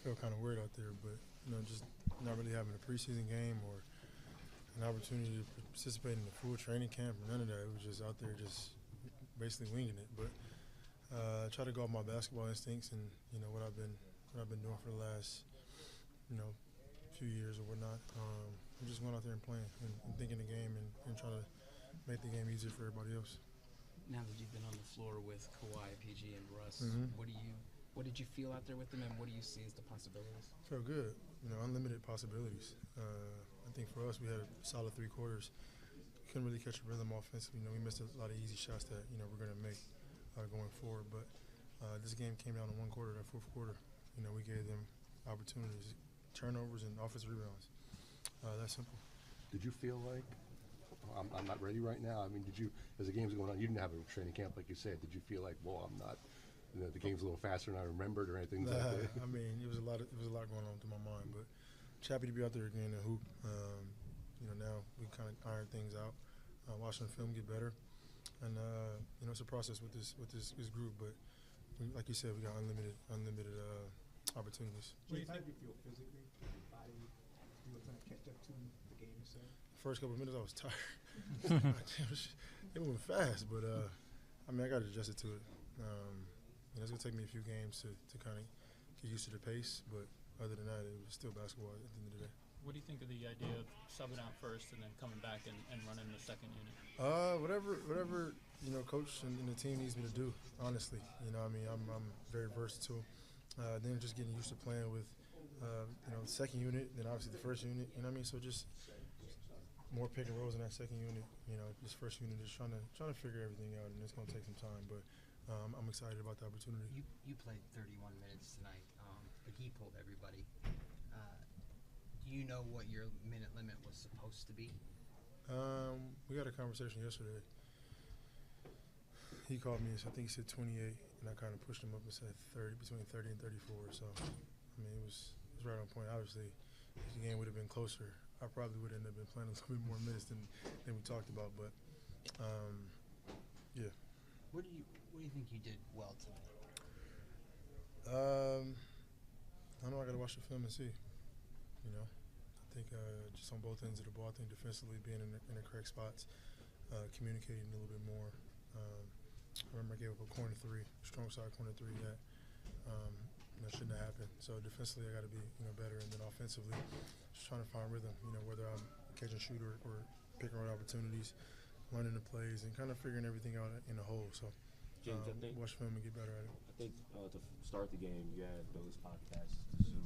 felt kind of weird out there, but just not really having a preseason game or an opportunity to participate in the full training camp or none of that. It was just out there, just basically winging it. But I try to go off my basketball instincts and what I've been doing for the last few years or whatnot. I'm just going out there and playing and thinking the game and trying to make the game easier for everybody else. Now that you've been on the floor with Kawhi, PG, and Russ, Mm-hmm. what did you feel out there with them, and what do you see as the possibilities? Felt good. Unlimited possibilities. I think for us, we had a solid 3 quarters. Couldn't really catch a rhythm offensively. We missed a lot of easy shots that we're going to make going forward. But this game came down to 1 quarter, that 4th quarter. We gave them opportunities, turnovers, and offensive rebounds. That's simple. Did you feel like I'm not ready right now? I mean, did you, as the game's going on, you didn't have a training camp like you said. Did you feel like, well, I'm not, the game's a little faster than I remembered or anything like that? I mean, it was a lot going on through my mind, but just happy to be out there again and hoop. Now we kind of iron things out, watching the film get better, and it's a process with this group. But like you said, we got unlimited opportunities. How did you feel physically? Your body, you were trying to catch up to the game itself? First couple of minutes, I was tired. It moved fast, but I got adjusted to it. It's gonna take me a few games to kind of get used to the pace, but other than that, it was still basketball at the end of the day. What do you think of the idea of subbing out first and then coming back and running the second unit? Whatever coach and the team needs me to do. Honestly, I'm very versatile. Then just getting used to playing with the second unit, then obviously the first unit. So just more pick and rolls in that second unit. This first unit is trying to figure everything out, and it's going to take some time. But I'm excited about the opportunity. You played 31 minutes tonight, but he pulled everybody. Do you know what your minute limit was supposed to be? We had a conversation yesterday. He called me, I think he said 28, and I kind of pushed him up and said 30, between 30 and 34. So, it was right on point. Obviously, if the game would have been closer, I probably would end up been playing a little bit more minutes than we talked about. But, yeah. What do you think you did well tonight? I know I got to watch the film and see. I think just on both ends of the ball, I think defensively being in the correct spots, communicating a little bit more. I remember I gave up a corner 3, strong side corner 3 that shouldn't have happened. So defensively, I got to be better, and then offensively, just trying to find rhythm. Whether I'm catch and shoot or picking right opportunities, running the plays, and kind of figuring everything out in a whole. So James, I think watch film and get better at it. I think to start the game, you had those pocket passes to Sue.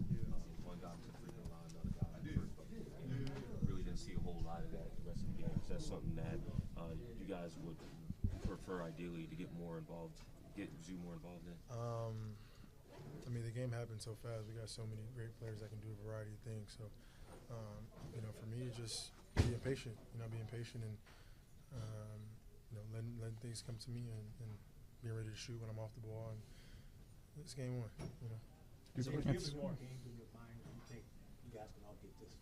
One guy to the free throw line, another guy to the first bucket. Really didn't see a whole lot of that the rest of the game. Is that something that you guys would prefer ideally to get more involved, get Zoo more involved in? The game happened so fast. We got so many great players that can do a variety of things. So, for me, it's just being patient. Being patient and letting things come to me and being ready to shoot when I'm off the ball. And it's game 1. So if you have more games in your mind, do you think you guys can all get this,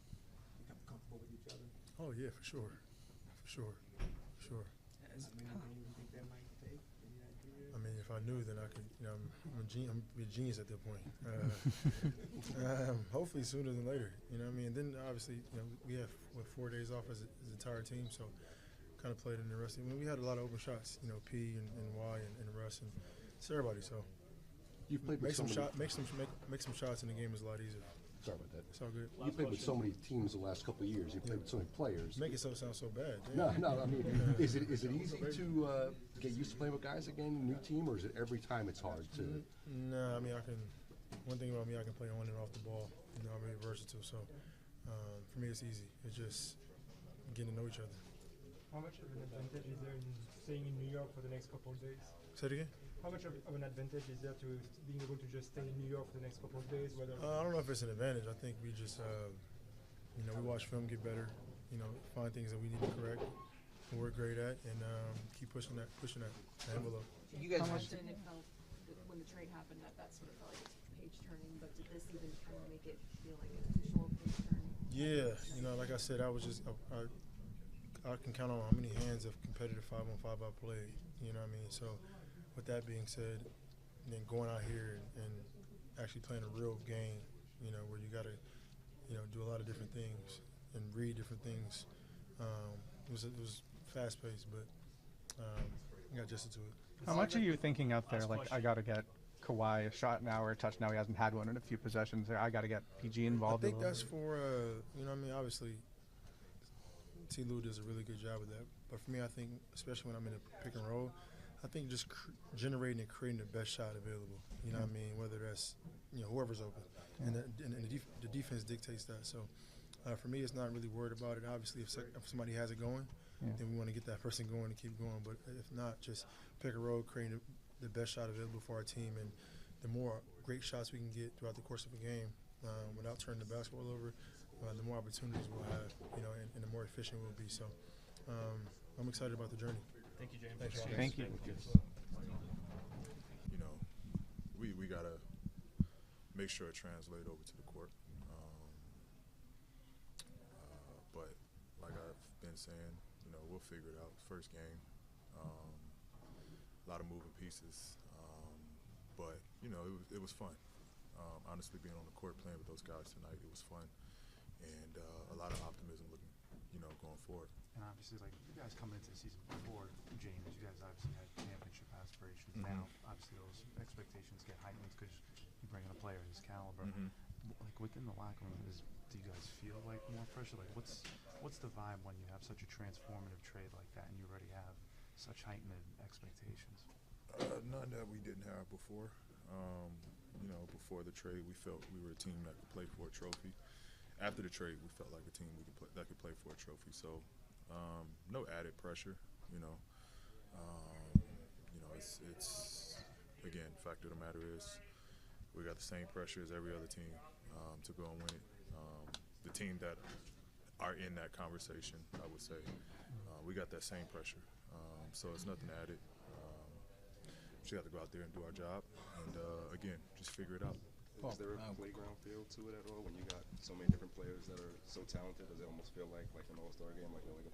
become comfortable with each other? Oh yeah, for sure. How many games do you think that might take? Any idea? If I knew, then I could. I'm a genius at that point. Hopefully sooner than later. And then obviously, we have 4 days off as an entire team, so kind of played in the rest. We had a lot of open shots. P and Y and Russ and it's everybody. So You've played with make some shots, and the game is a lot easier. Sorry about that. It's all good. You played with so many teams the last couple of years. You played with so many players. Make it sound so bad. No. Is it easy to get used to playing with guys again, new team, or is it every time it's hard to? No, I can. One thing about me, I can play on and off the ball. I'm very versatile, so for me it's easy. It's just getting to know each other. How much of an advantage is there in staying in New York for the next couple of days? Say it again? How much of an advantage is there to being able to just stay in New York for the next couple of days? I don't know if it's an advantage. I think we just, we watch film, get better, find things that we need to correct, and we're great at, and keep pushing that envelope. You guys Question it felt when the trade happened that sort of felt like a page turning, but did this even kind of make it feel like an official page turn? Yeah, like I said, I can count on how many hands of competitive 5-on-5 I played. So with that being said, then going out here and actually playing a real game, where you got to, do a lot of different things and read different things. It was fast paced, but I got adjusted to it. How much are you thinking out there? Like, I got to get Kawhi a shot now or a touch now. He hasn't had one in a few possessions. I got to get PG involved. I think that's for, obviously, T. Lue does a really good job with that. But for me, I think, especially when I'm in a pick and roll, I think just generating and creating the best shot available. You know what I mean? Whether that's, whoever's open. And the defense dictates that. So for me, it's not really worried about it. Obviously, if somebody has it going, then we want to get that person going and keep going. But if not, just pick and roll, creating the best shot available for our team. And the more great shots we can get throughout the course of a game without turning the basketball over, the more opportunities we'll have, and the more efficient we'll be. So I'm excited about the journey. Thank you, James. Thanks, Rob. Thank you. We got to make sure it translates over to the court. But like I've been saying, we'll figure it out. First game, a lot of moving pieces. But, it was fun. Honestly, being on the court playing with those guys tonight, it was fun. And a lot of optimism looking, going forward. And obviously, like, you guys coming into the season before, James, you guys obviously had championship aspirations. Mm-hmm. Now, obviously, those expectations get heightened because you bring in a player of his caliber. Mm-hmm. Like, within the locker room, do you guys feel like more pressure? Like, what's the vibe when you have such a transformative trade like that and you already have such heightened expectations? None that we didn't have before. Before the trade, we felt we were a team that could play for a trophy. After the trade, we felt like a team that could play for a trophy. So, no added pressure. It's again, fact of the matter is, we got the same pressure as every other team to go and win it. The team that are in that conversation, I would say, we got that same pressure. So it's nothing added. Just got to go out there and do our job, and again, just figure it out. Is there a playground feel to it at all when you got so many different players that are so talented? Does it almost feel like an all-star game, like a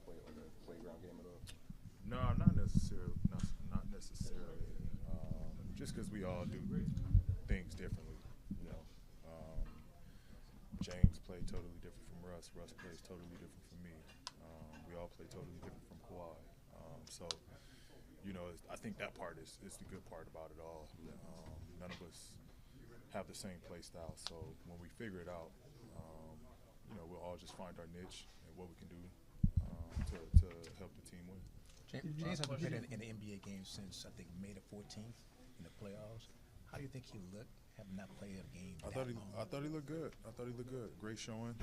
playground game at all? No, not necessarily. Not necessarily. Just because we all do things differently. James played totally different from Russ. Russ plays totally different from me. We all play totally different from Kawhi. I think that part is the good part about it all. None of us have the same play style, so when we figure it out, we'll all just find our niche and what we can do to help the team win. James hasn't played in the NBA game since, I think, May the 14th in the playoffs. How do you think he looked, having not played a game I thought he looked good. Great showing.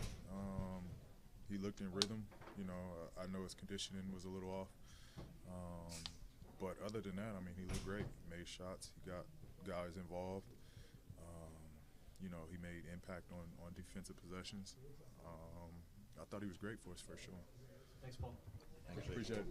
He looked in rhythm. I know his conditioning was a little off. But other than that, he looked great. He made shots. He got guys involved. He made impact on defensive possessions. I thought he was great for his first showing. Thanks, Paul. Appreciate it.